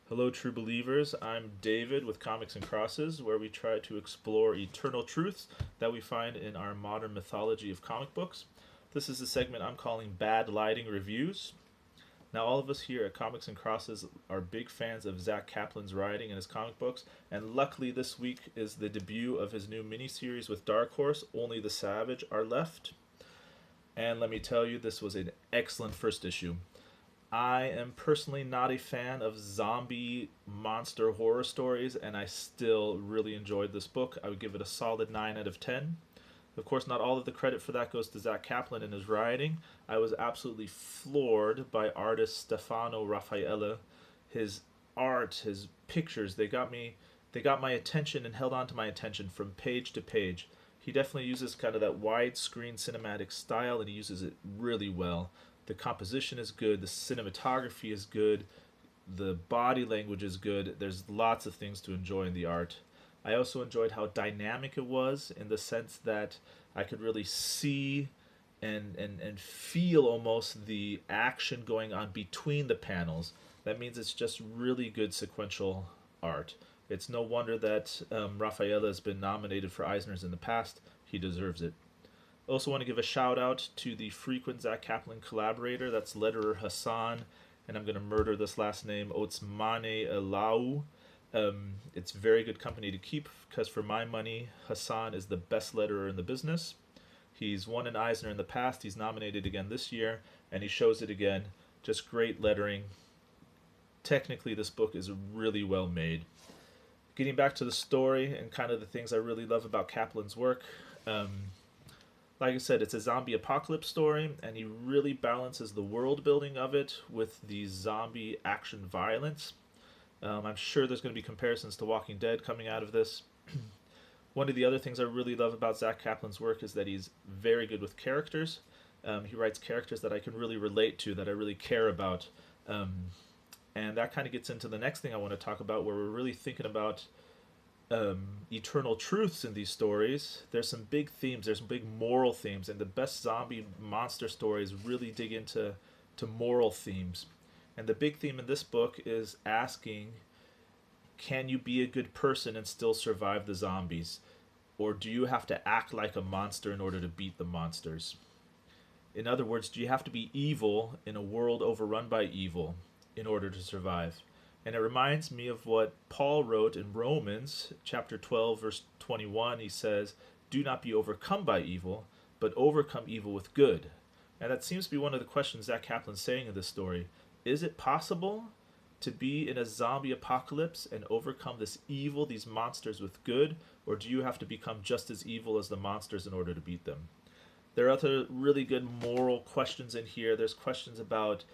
Hello, true believers. I'm David with Comics and Crosses, where we try to explore eternal truths that we find in our modern mythology of comic books. This is a segment I'm calling Bad Lighting Reviews. Now, all of us here at Comics and Crosses are big fans of Zack Kaplan's writing and his comic books, and luckily this week is the debut of his new miniseries with Dark Horse, Only the Savage Are Left. And let me tell you, this was an excellent first issue. I am personally not a fan of zombie monster horror stories, and I still really enjoyed this book. I would give it a solid 9 out of 10. Of course, not all of the credit for that goes to Zack Kaplan and his writing. I was absolutely floored by artist Stefano Raffaele. His art, his pictures, they got my attention and held on to my attention from page to page. He definitely uses kind of that widescreen cinematic style, and he uses it really well. The composition is good, the cinematography is good, the body language is good. There's lots of things to enjoy in the art. I also enjoyed how dynamic it was in the sense that I could really see and feel almost the action going on between the panels. That means it's just really good sequential art. It's no wonder that Raphael has been nominated for Eisners in the past. He deserves it. I also want to give a shout out to the frequent Zack Kaplan collaborator. That's letterer Hassan, and I'm going to murder this last name, Otsmane Elau. It's very good company to keep because for my money, Hassan is the best letterer in the business. He's won an Eisner in the past. He's nominated again this year, and he shows it again. Just great lettering. Technically, this book is really well made. Getting back to the story and kind of the things I really love about Kaplan's work. Like I said, it's a zombie apocalypse story, and he really balances the world building of it with the zombie action violence. I'm sure there's going to be comparisons to Walking Dead coming out of this. One of the other things I really love about Zack Kaplan's work is that he's very good with characters. He writes characters that I can really relate to, that I really care about. And that kind of gets into the next thing I want to talk about, where we're really thinking about eternal truths in these stories. There's some big themes, there's some big moral themes, and the best zombie monster stories really dig into moral themes. And the big theme in this book is asking, can you be a good person and still survive the zombies? Or do you have to act like a monster in order to beat the monsters? In other words, do you have to be evil in a world overrun by evil in order to survive? And it reminds me of what Paul wrote in Romans chapter 12, verse 21. He says, do not be overcome by evil, but overcome evil with good. And that seems to be one of the questions Zack Kaplan's saying in this story. Is it possible to be in a zombie apocalypse and overcome this evil, these monsters, with good? Or do you have to become just as evil as the monsters in order to beat them? There are other really good moral questions in here. There's questions about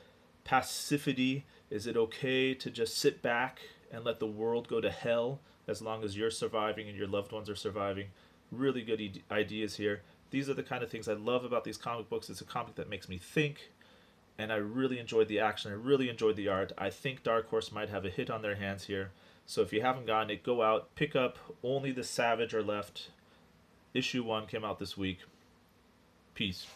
passivity. Is it okay to just sit back and let the world go to hell as long as you're surviving and your loved ones are surviving? Really good ideas here. These are the kind of things I love about these comic books. It's a comic that makes me think, and I really enjoyed the action. I really enjoyed the art. I think Dark Horse might have a hit on their hands here. So if you haven't gotten it, go out, pick up Only the Savage Are Left. Issue 1 came out this week. Peace.